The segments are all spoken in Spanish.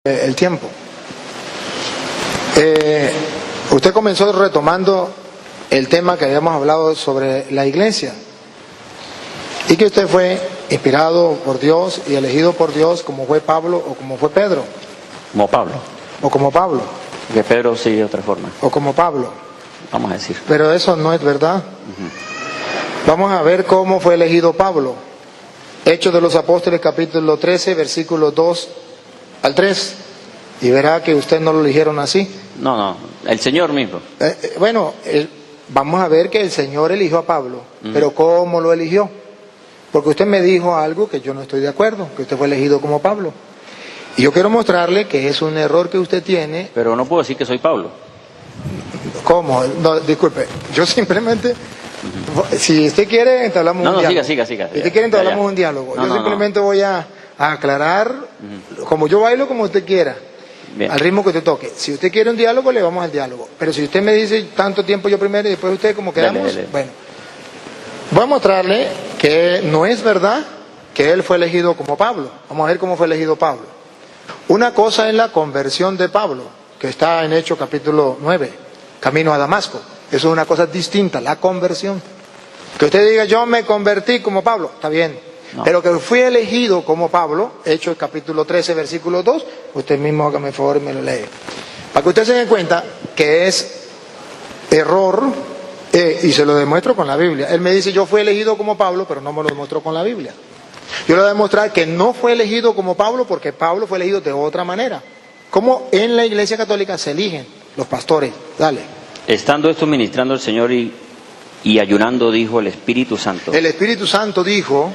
el tiempo. Usted comenzó retomando el tema que habíamos hablado sobre la iglesia y que usted fue inspirado por Dios y elegido por Dios como fue Pablo o como fue Pedro. Como Pablo. O como Pablo. Que Pedro sigue de otra forma. O como Pablo. Vamos a decir. Pero eso no es verdad. Vamos a ver cómo fue elegido Pablo. Hechos de los Apóstoles, capítulo 13, versículos 2 al 3. Y verá que usted no lo eligieron así. No, el Señor mismo. Vamos a ver que el Señor eligió a Pablo. Pero ¿cómo lo eligió? Porque usted me dijo algo que yo no estoy de acuerdo, que usted fue elegido como Pablo. Y yo quiero mostrarle que es un error que usted tiene. Pero no puedo decir que soy Pablo. ¿Cómo? No, disculpe, yo simplemente... Si usted quiere, entablamos un diálogo. Siga. Si usted quiere, entablamos un diálogo. Yo simplemente voy a aclarar, como yo bailo, como usted quiera. Bien. Al ritmo que usted toque. Si usted quiere un diálogo, le vamos al diálogo. Pero si usted me dice tanto tiempo yo primero y después usted, como quedamos, dale. Bueno, voy a mostrarle que no es verdad que él fue elegido como Pablo. Vamos a ver cómo fue elegido Pablo. Una cosa es la conversión de Pablo, que está en Hechos capítulo 9, camino a Damasco. Eso es una cosa distinta, la conversión. Que usted diga, yo me convertí como Pablo, está bien. No. Pero que fui elegido como Pablo, Hechos capítulo 13, versículo 2, usted mismo hágame el favor y me lo lee. Para que usted se dé cuenta que es error, y se lo demuestro con la Biblia. Él me dice, yo fui elegido como Pablo, pero no me lo demostró con la Biblia. Yo le voy a demostrar que no fue elegido como Pablo, porque Pablo fue elegido de otra manera. Como en la Iglesia Católica se eligen los pastores. Dale. Estando esto ministrando el Señor y ayunando, dijo el Espíritu Santo. El Espíritu Santo dijo...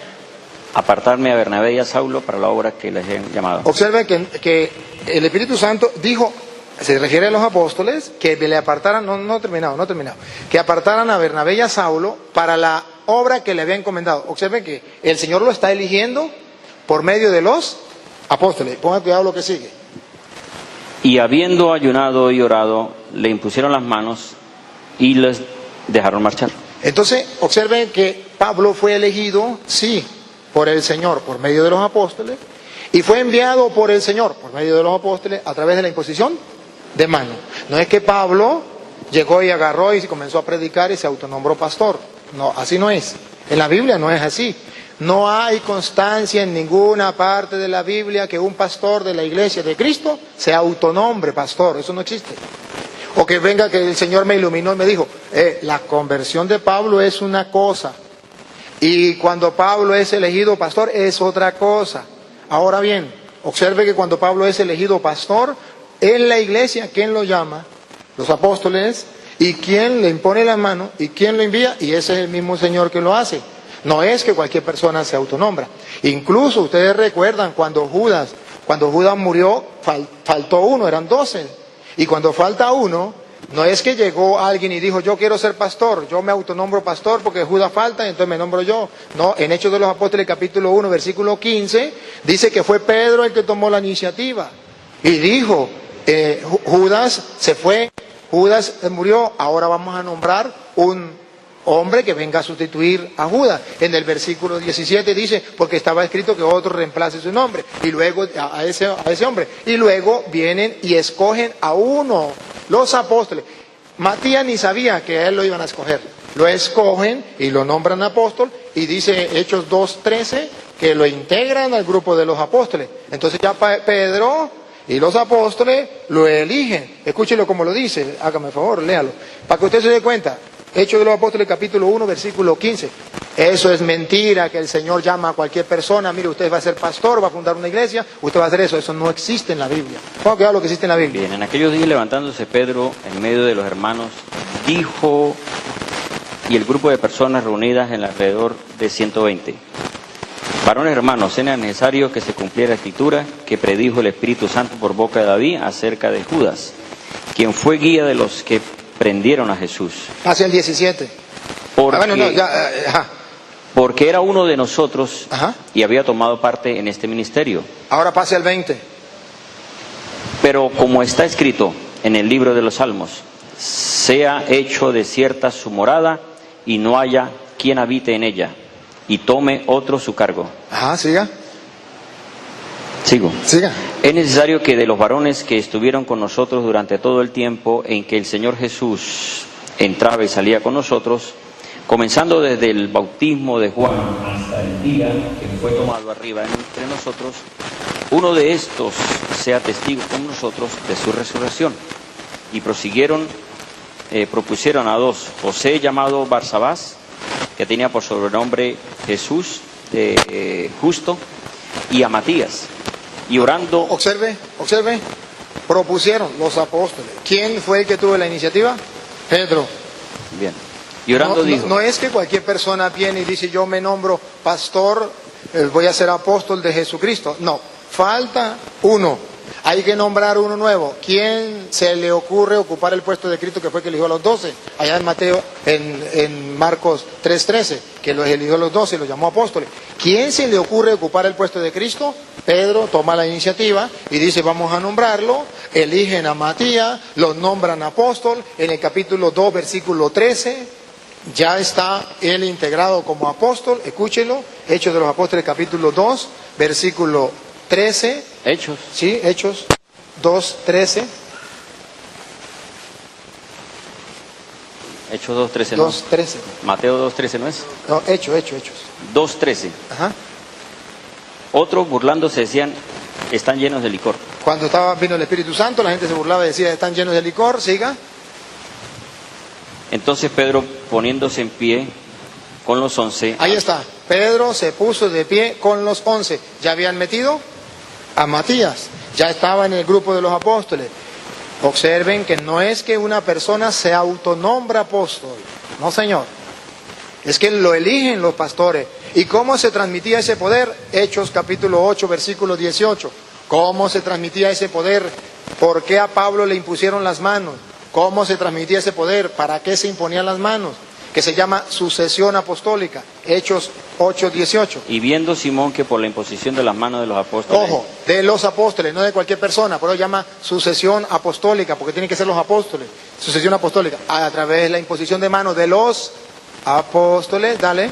apartarme a Bernabé y a Saulo para la obra que les he llamado. Observe que el Espíritu Santo dijo, se refiere a los apóstoles, que le apartaran, no terminado, que apartaran a Bernabé y a Saulo para la obra que le había encomendado. Observe que el Señor lo está eligiendo por medio de los apóstoles. Ponga cuidado lo que sigue. Y habiendo ayunado y orado, le impusieron las manos y les dejaron marchar. Entonces, observen que Pablo fue elegido, sí, por el Señor, por medio de los apóstoles, y fue enviado por el Señor, por medio de los apóstoles, a través de la imposición de mano. No es que Pablo llegó y agarró y comenzó a predicar y se autonombró pastor. No, así no es. En la Biblia no es así. No hay constancia en ninguna parte de la Biblia que un pastor de la iglesia de Cristo se autonombre pastor. Eso no existe. O que venga que el Señor me iluminó y me dijo, la conversión de Pablo es una cosa. Y cuando Pablo es elegido pastor es otra cosa. Ahora bien, observe que cuando Pablo es elegido pastor, en la iglesia, ¿quién lo llama? Los apóstoles. ¿Y quién le impone la mano? ¿Y quién lo envía? Y ese es el mismo Señor que lo hace. No es que cualquier persona se autonombra. Incluso ustedes recuerdan cuando Judas murió, faltó uno, eran 12. Y cuando falta uno, no es que llegó alguien y dijo, yo quiero ser pastor, yo me autonombro pastor porque Judas falta, entonces me nombro yo. No, en Hechos de los Apóstoles capítulo 1, versículo 15, dice que fue Pedro el que tomó la iniciativa. Y dijo, Judas se fue, Judas murió, ahora vamos a nombrar un hombre que venga a sustituir a Judas. En el versículo 17 dice, porque estaba escrito que otro reemplace su nombre, y luego a ese hombre. Y luego vienen y escogen a uno, los apóstoles. Matías ni sabía que a él lo iban a escoger. Lo escogen y lo nombran apóstol, y dice Hechos 2:13 que lo integran al grupo de los apóstoles. Entonces ya Pedro y los apóstoles lo eligen. Escúchelo como lo dice, hágame el favor, léalo, para que usted se dé cuenta. Hechos de los Apóstoles capítulo 1, versículo 15. Eso es mentira que el Señor llama a cualquier persona. Mire, usted va a ser pastor, va a fundar una iglesia, usted va a hacer eso. Eso no existe en la Biblia. ¿Cómo queda lo que existe en la Biblia? Bien, en aquellos días levantándose Pedro en medio de los hermanos, dijo, y el grupo de personas reunidas en alrededor de 120. Varones hermanos, era necesario que se cumpliera la escritura que predijo el Espíritu Santo por boca de David acerca de Judas, quien fue guía de los que prendieron a Jesús. Hacia el 17. Porque era uno de nosotros y había tomado parte en este ministerio. Ahora pase al 20. Pero como está escrito en el libro de los Salmos, sea hecho desierta su morada y no haya quien habite en ella, y tome otro su cargo. Siga. Sigo. Siga. Es necesario que de los varones que estuvieron con nosotros durante todo el tiempo en que el Señor Jesús entraba y salía con nosotros, comenzando desde el bautismo de Juan hasta el día que fue tomado arriba entre nosotros, uno de estos sea testigo con nosotros de su resurrección. Y propusieron a dos, José llamado Barsabás, que tenía por sobrenombre Jesús Justo, y a Matías. Y orando... Observe, propusieron los apóstoles. ¿Quién fue el que tuvo la iniciativa? Pedro. Bien. Y orando dijo... No es que cualquier persona viene y dice, yo me nombro pastor, voy a ser apóstol de Jesucristo. No, falta uno. Hay que nombrar uno nuevo. ¿Quién se le ocurre ocupar el puesto de Cristo que fue que eligió a los 12? Allá en Marcos 3:13, que los eligió a los 12 y los llamó apóstoles. ¿Quién se le ocurre ocupar el puesto de Cristo? Pedro toma la iniciativa y dice, vamos a nombrarlo. Eligen a Matías, los nombran apóstol. En el capítulo 2, versículo 13, ya está él integrado como apóstol. Escúchelo, Hechos de los Apóstoles, capítulo 2, versículo 13. Hechos. Sí, Hechos 2:13. Hechos 2:13, ¿no? 2:13. Mateo 2:13, ¿no es? No, Hechos. 2:13. Ajá. Otros burlándose decían, están llenos de licor. Cuando vino el Espíritu Santo, la gente se burlaba y decía, están llenos de licor, siga. Entonces Pedro, poniéndose en pie con los 11... Ahí está, Pedro se puso de pie con los 11. ¿Ya habían metido? A Matías, ya estaba en el grupo de los apóstoles. Observen que no es que una persona se autonombra apóstol, no señor, es que lo eligen los pastores. ¿Y cómo se transmitía ese poder? Hechos capítulo 8, versículo 18. ¿Cómo se transmitía ese poder? ¿Por qué a Pablo le impusieron las manos? ¿Cómo se transmitía ese poder? ¿Para qué se imponían las manos? Que se llama sucesión apostólica, Hechos 8:18. Y viendo Simón que por la imposición de las manos de los apóstoles... Ojo, de los apóstoles, no de cualquier persona, por eso llama sucesión apostólica, porque tienen que ser los apóstoles, sucesión apostólica, a través de la imposición de manos de los apóstoles, dale.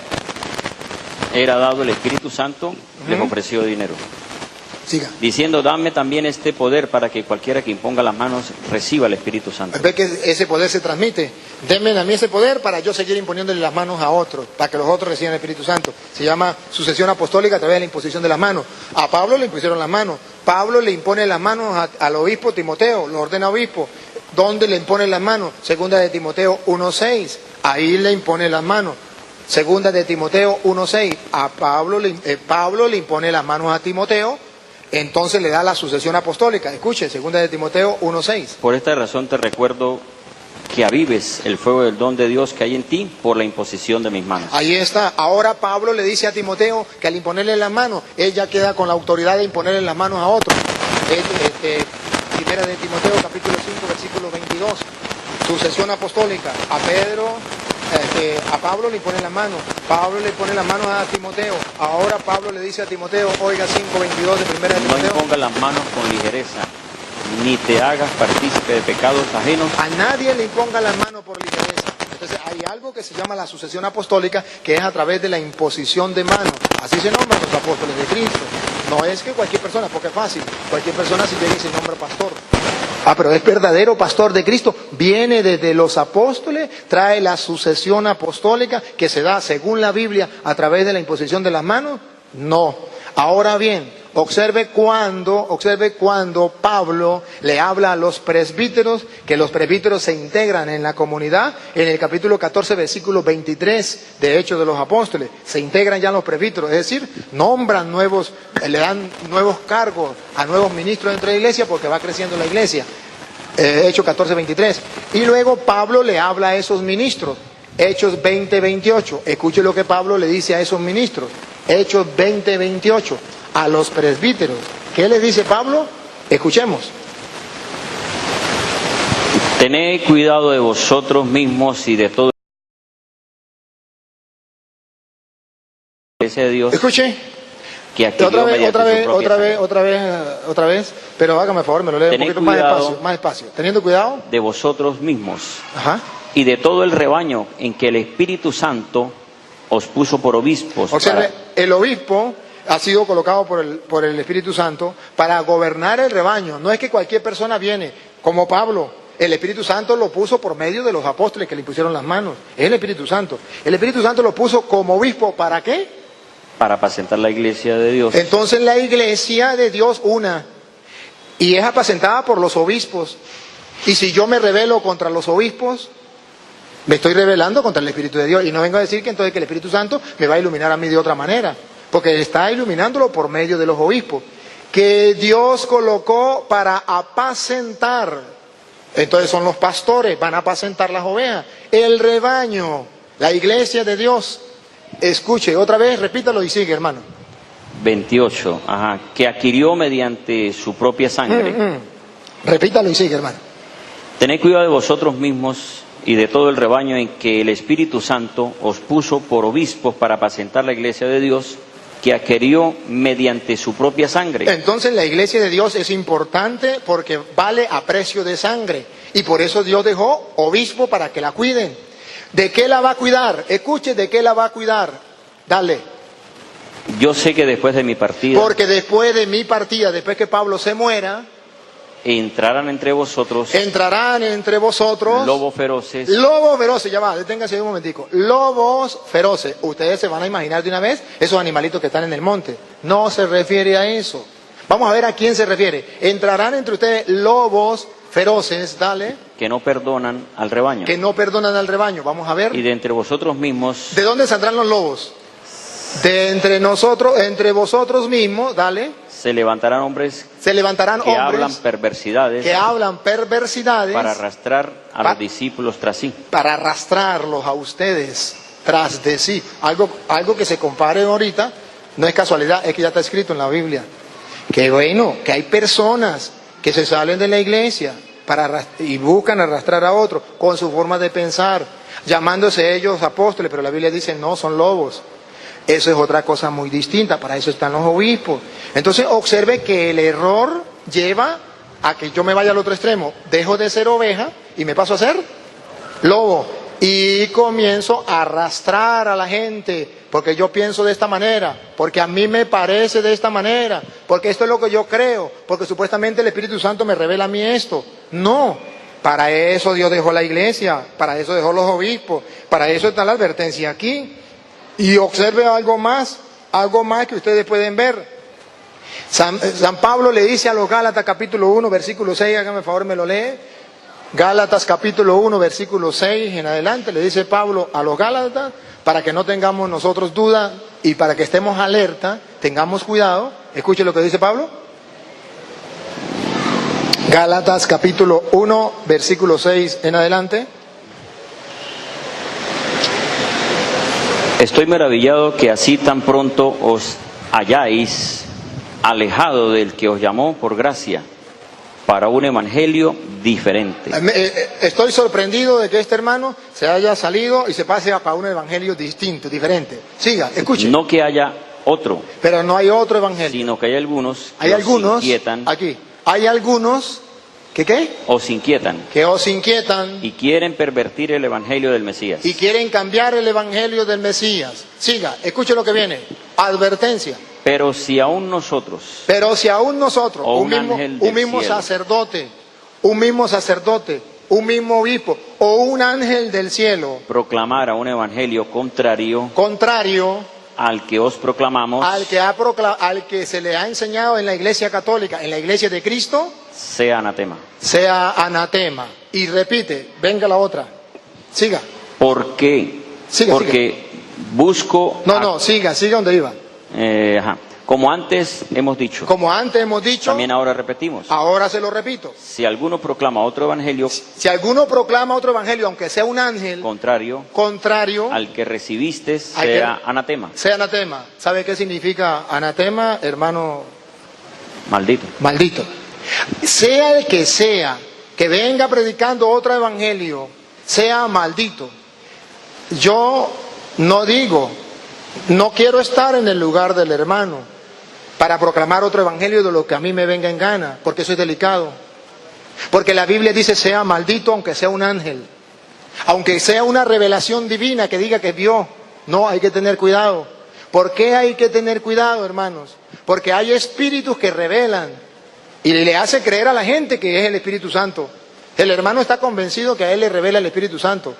Era dado el Espíritu Santo, les ofreció dinero. Siga. Diciendo, dame también este poder para que cualquiera que imponga las manos reciba el Espíritu Santo. Ve que ese poder se transmite. Denme a mí ese poder para yo seguir imponiéndole las manos a otros, para que los otros reciban el Espíritu Santo. Se llama sucesión apostólica a través de la imposición de las manos. A Pablo le impusieron las manos. Pablo le impone las manos al obispo Timoteo, lo ordena obispo. ¿Dónde le impone las manos? Segunda de Timoteo 1:6. Ahí le impone las manos. Segunda de Timoteo 1:6. A Pablo le impone las manos a Timoteo. Entonces le da la sucesión apostólica. Escuche, segunda de Timoteo 1:6. Por esta razón te recuerdo que avives el fuego del don de Dios que hay en ti por la imposición de mis manos. Ahí está. Ahora Pablo le dice a Timoteo que al imponerle las manos, él ya queda con la autoridad de imponerle las manos a otros. Primera de Timoteo capítulo 5 versículo 22. Sucesión apostólica. A Pedro... a Pablo le pone las manos, Pablo le pone las manos a Timoteo. Ahora Pablo le dice a Timoteo, oiga 5:22 de primera de Timoteo. No impongas las manos con ligereza, ni te hagas partícipe de pecados ajenos. A nadie le imponga las manos por ligereza. Entonces hay algo que se llama la sucesión apostólica, que es a través de la imposición de manos. Así se nombran los apóstoles de Cristo. No es que cualquier persona, porque es fácil, cualquier persona si llega y se nombra pastor. Ah, pero es verdadero pastor de Cristo, viene desde los apóstoles, trae la sucesión apostólica que se da según la Biblia a través de la imposición de las manos. No. Ahora bien, observe cuando Pablo le habla a los presbíteros, que los presbíteros se integran en la comunidad, en el capítulo 14, versículo 23 de Hechos de los Apóstoles, se integran ya los presbíteros, es decir, nombran le dan nuevos cargos a nuevos ministros dentro de la iglesia porque va creciendo la iglesia. Hechos 14, 23. Y luego Pablo le habla a esos ministros, Hechos 20, 28. Escuche lo que Pablo le dice a esos ministros. Hechos 20, 28, a los presbíteros. ¿Qué les dice Pablo? Escuchemos. Tened cuidado de vosotros mismos y de todo ese Dios. Escuche. Que otra vez, pero hágame el favor, me lo lee un poquito más despacio. Teniendo cuidado de vosotros mismos. Ajá. Y de todo el rebaño en que el Espíritu Santo os puso por obispos. Observe, el obispo ha sido colocado por el Espíritu Santo para gobernar el rebaño. No es que cualquier persona viene, como Pablo. El Espíritu Santo lo puso por medio de los apóstoles que le pusieron las manos. Es el Espíritu Santo. El Espíritu Santo lo puso como obispo. ¿Para qué? Para apacentar la iglesia de Dios. Entonces la iglesia de Dios una, y es apacentada por los obispos. Y si yo me rebelo contra los obispos, me estoy rebelando contra el Espíritu de Dios. Y no vengo a decir que entonces que el Espíritu Santo me va a iluminar a mí de otra manera, porque está iluminándolo por medio de los obispos, que Dios colocó para apacentar. Entonces son los pastores, van a apacentar las ovejas, el rebaño, la iglesia de Dios. Escuche, otra vez, repítalo y sigue, hermano. 28, que adquirió mediante su propia sangre. Repítalo y sigue, hermano. Tened cuidado de vosotros mismos y de todo el rebaño en que el Espíritu Santo os puso por obispos para apacentar la iglesia de Dios, que adquirió mediante su propia sangre. Entonces la iglesia de Dios es importante porque vale a precio de sangre. Y por eso Dios dejó obispo para que la cuiden. ¿De qué la va a cuidar? Escuche, ¿de qué la va a cuidar? Dale. Yo sé que después de mi partida, Porque después de mi partida, después que Pablo se muera, entrarán entre vosotros lobos feroces. Lobos feroces, ya va, deténgase un momentico. Lobos feroces. Ustedes se van a imaginar de una vez esos animalitos que están en el monte. No se refiere a eso. Vamos a ver a quién se refiere. Entrarán entre ustedes lobos feroces, dale. Que no perdonan al rebaño. Que no perdonan al rebaño. Vamos a ver. Y de entre vosotros mismos. ¿De dónde saldrán los lobos? De entre nosotros, entre vosotros mismos, dale. Se levantarán hombres que hablan perversidades. Que hablan perversidades. Para arrastrar a los discípulos tras sí. Para arrastrarlos a ustedes tras de sí. Algo que se compare ahorita, no es casualidad, es que ya está escrito en la Biblia. Que bueno, que hay personas que se salen de la iglesia y buscan arrastrar a otros con su forma de pensar, llamándose ellos apóstoles, pero la Biblia dice no, son lobos. Eso es otra cosa muy distinta, para eso están los obispos. Entonces observe que el error lleva a que yo me vaya al otro extremo, dejo de ser oveja y me paso a ser lobo. Y comienzo a arrastrar a la gente, porque yo pienso de esta manera, porque a mí me parece de esta manera, porque esto es lo que yo creo, porque supuestamente el Espíritu Santo me revela a mí esto. No, para eso Dios dejó la iglesia, para eso dejó los obispos, para eso está la advertencia aquí. Y observe algo más que ustedes pueden ver. San Pablo le dice a los Gálatas capítulo 1, versículo 6, hágame el favor, me lo lee. Gálatas capítulo 1, versículo 6 en adelante, le dice Pablo a los Gálatas, para que no tengamos nosotros duda y para que estemos alerta, tengamos cuidado. Escuche lo que dice Pablo. Gálatas capítulo 1, versículo 6 en adelante. Estoy maravillado que así tan pronto os hayáis alejado del que os llamó por gracia para un evangelio diferente. Estoy sorprendido de que este hermano se haya salido y se pase para un evangelio distinto, diferente. Siga, escuche. No que haya otro. Pero no hay otro evangelio. Sino que hay algunos que os inquietan. Aquí. Hay algunos que ¿qué? Os inquietan. Que os inquietan. Y quieren pervertir el evangelio del Mesías. Y quieren cambiar el evangelio del Mesías. Siga, escuche lo que viene. Advertencia. Pero si aún nosotros, o un mismo sacerdote, un mismo obispo, o un ángel del cielo, proclamara un evangelio contrario al que os proclamamos, al que se le ha enseñado en la iglesia católica, en la iglesia de Cristo, sea anatema. Sea anatema. Y repite, venga la otra. Siga. ¿Por qué? Porque busco... siga donde iba. Como antes hemos dicho. También ahora repetimos. Ahora se lo repito. Si alguno proclama otro evangelio. Aunque sea un ángel. Contrario. Al que recibiste, sea anatema. Sea anatema. ¿Sabe qué significa anatema, hermano? Maldito. Sea el que venga predicando otro evangelio, sea maldito. Yo no quiero estar en el lugar del hermano para proclamar otro evangelio de lo que a mí me venga en gana, porque eso es delicado. Porque la Biblia dice sea maldito aunque sea un ángel, aunque sea una revelación divina que diga que vio. No, hay que tener cuidado, ¿Por qué hay que tener cuidado, hermanos? Porque hay espíritus que revelan y le hace creer a la gente que es el Espíritu Santo. El hermano está convencido que a él le revela el Espíritu Santo.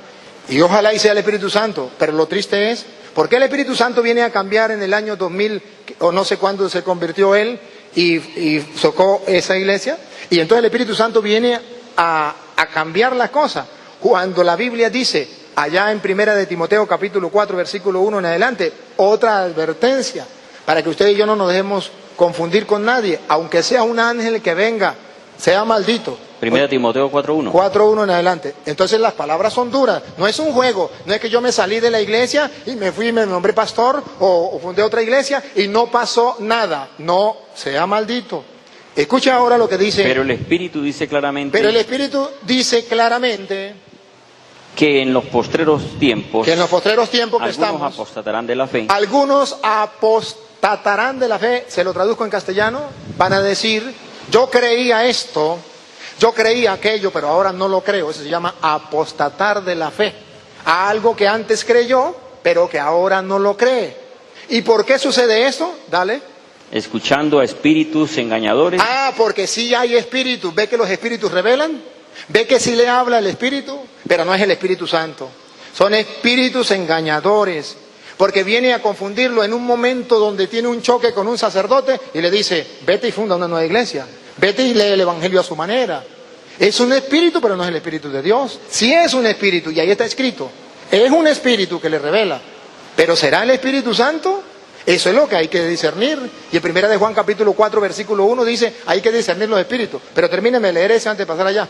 Y ojalá y sea el Espíritu Santo, pero lo triste es, ¿por qué el Espíritu Santo viene a cambiar en el año 2000, o no sé cuándo se convirtió él y socó esa iglesia? Y entonces el Espíritu Santo viene a cambiar las cosas. Cuando la Biblia dice, allá en 1 de Timoteo capítulo 4, versículo 1 en adelante, otra advertencia, para que usted y yo no nos dejemos confundir con nadie, aunque sea un ángel que venga, sea maldito. 1 Timoteo 4.1. 4.1 en adelante. Entonces las palabras son duras. No es un juego. No es que yo me salí de la iglesia y me fui y me nombré pastor o fundé otra iglesia y no pasó nada. No, sea maldito. Escucha ahora lo que dice. Pero el Espíritu dice claramente. Pero el Espíritu dice claramente que en los postreros tiempos. Que en los postreros tiempos que estamos. Algunos apostatarán de la fe. Algunos apostatarán de la fe. Se lo traduzco en castellano. Van a decir, yo creía esto. Yo creía aquello, pero ahora no lo creo. Eso se llama apostatar de la fe. A algo que antes creyó, pero que ahora no lo cree. ¿Y por qué sucede eso? Dale. Escuchando a espíritus engañadores. Porque sí hay espíritus. ¿Ve que los espíritus revelan? ¿Ve que sí le habla el Espíritu? Pero no es el Espíritu Santo. Son espíritus engañadores. Porque viene a confundirlo en un momento donde tiene un choque con un sacerdote y le dice, vete y funda una nueva iglesia. Vete y lee el Evangelio a su manera. Es un espíritu, pero no es el Espíritu de Dios. Sí es un espíritu, y ahí está escrito. Es un espíritu que le revela. Pero ¿será el Espíritu Santo? Eso es lo que hay que discernir. Y en 1 de Juan capítulo 4, versículo 1 dice, hay que discernir los espíritus. Pero termíneme de leer ese antes de pasar allá.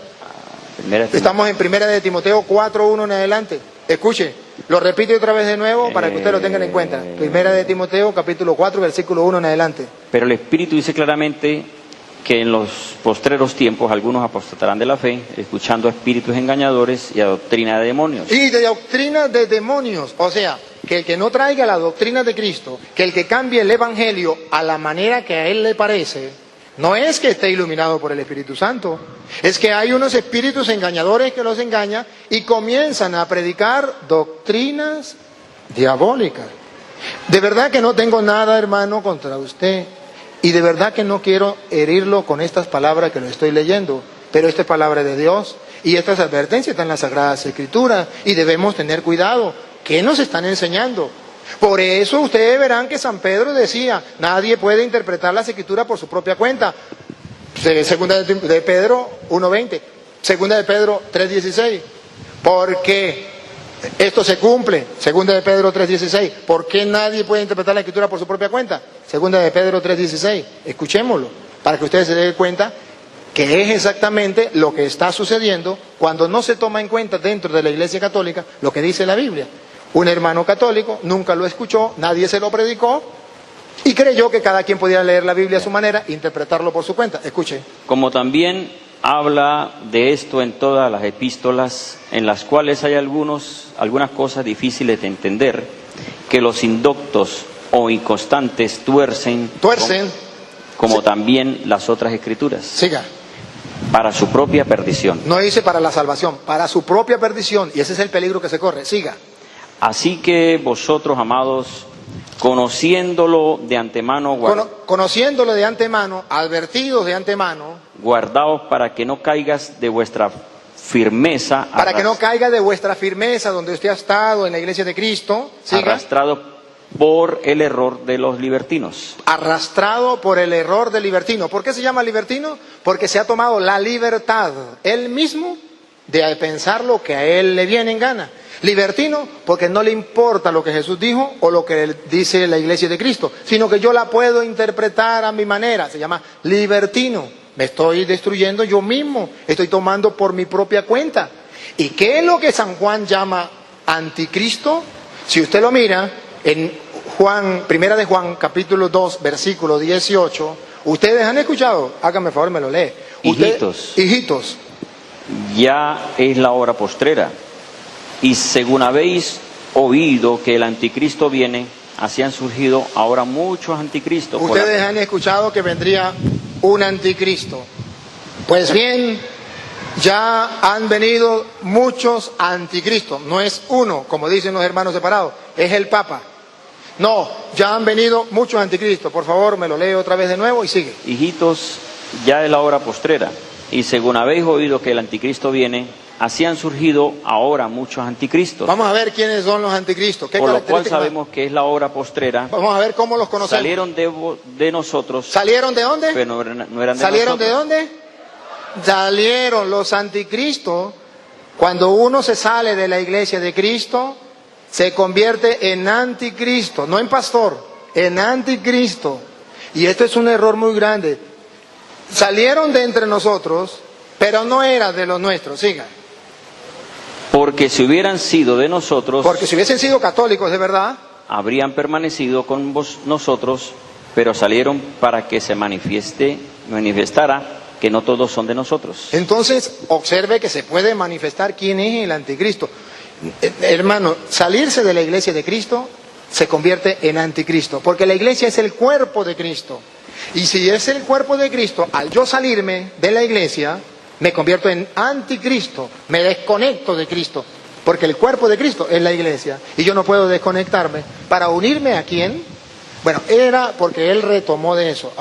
Estamos en 1 de Timoteo 4, 1 en adelante. Escuche, lo repite otra vez de nuevo para que ustedes lo tengan en cuenta. 1 de Timoteo capítulo 4, versículo 1 en adelante. Pero el Espíritu dice claramente que en los postreros tiempos algunos apostatarán de la fe, escuchando a espíritus engañadores y a doctrina de demonios. Y de doctrina de demonios, o sea, que el que no traiga la doctrina de Cristo, que el que cambie el Evangelio a la manera que a él le parece, no es que esté iluminado por el Espíritu Santo, es que hay unos espíritus engañadores que los engañan y comienzan a predicar doctrinas diabólicas. De verdad que no tengo nada, hermano, contra usted. Y de verdad que no quiero herirlo con estas palabras que lo estoy leyendo, pero esta es palabra de Dios y estas advertencias están en las Sagradas Escrituras y debemos tener cuidado. ¿Qué nos están enseñando? Por eso ustedes verán que San Pedro decía, nadie puede interpretar las Escrituras por su propia cuenta. Segunda de Pedro 1.20, segunda de Pedro 3.16, porque esto se cumple, segunda de Pedro 3.16. ¿Por qué nadie puede interpretar la Escritura por su propia cuenta? Segunda de Pedro 3.16. Escuchémoslo, para que ustedes se den cuenta que es exactamente lo que está sucediendo cuando no se toma en cuenta dentro de la Iglesia Católica lo que dice la Biblia. Un hermano católico nunca lo escuchó, nadie se lo predicó y creyó que cada quien podía leer la Biblia a su manera e interpretarlo por su cuenta. Escuche. Como también habla de esto en todas las epístolas, en las cuales hay algunas cosas difíciles de entender, que los indoctos o inconstantes tuercen como sí. También las otras escrituras. Siga. Para su propia perdición. No dice para la salvación, para su propia perdición, y ese es el peligro que se corre. Siga. Así que vosotros, amados, conociéndolo de antemano, conociéndolo de antemano, advertidos de antemano, guardaos para que no caigas de vuestra firmeza, para que no caiga de vuestra firmeza donde usted ha estado en la Iglesia de Cristo, ¿siga? Arrastrado por el error de los libertinos. Arrastrado por el error del libertino. ¿Por qué se llama libertino? Porque se ha tomado la libertad él mismo de pensar lo que a él le viene en gana. Libertino porque no le importa lo que Jesús dijo o lo que dice la Iglesia de Cristo, sino que yo la puedo interpretar a mi manera. Se llama libertino. Me estoy destruyendo yo mismo, estoy tomando por mi propia cuenta. ¿Y qué es lo que San Juan llama anticristo? Si usted lo mira en Primera de Juan, capítulo 2, versículo 18, ustedes han escuchado, háganme favor, me lo lee. Hijitos, ya es la hora postrera. Y según habéis oído que el anticristo viene, así han surgido ahora muchos anticristos. Ustedes han escuchado que vendría un anticristo. Pues bien, ya han venido muchos anticristos. No es uno, como dicen los hermanos separados, es el Papa. No, ya han venido muchos anticristos. Por favor, me lo leo otra vez de nuevo y sigue. Hijitos, ya es la hora postrera, y según habéis oído que el anticristo viene, así han surgido ahora muchos anticristos. Vamos a ver quiénes son los anticristos. ¿Qué Por lo cual características? sabemos que es la hora postrera. Vamos a ver cómo los conocemos. Salieron de nosotros, ¿Salieron de dónde? pero no eran de ¿Salieron de nosotros. dónde? Salieron los anticristos. Cuando uno se sale de la iglesia de Cristo, se convierte en anticristo, no en pastor, en anticristo. Y esto es un error muy grande. Salieron de entre nosotros, pero no era de los nuestros. Sigan. Porque si hubieran sido de nosotros, Porque si hubiesen sido católicos de verdad, habrían permanecido con nosotros, pero salieron para que se manifestara que no todos son de nosotros. entonces observe que se puede manifestar quién es el anticristo. Hermano, salirse de la iglesia de Cristo se convierte en anticristo, porque la iglesia es el cuerpo de Cristo. Y si es el cuerpo de Cristo, al yo salirme de la iglesia, me convierto en anticristo, me desconecto de Cristo, porque el cuerpo de Cristo es la iglesia, y yo no puedo desconectarme para unirme a quién. Bueno, era porque él retomó de eso.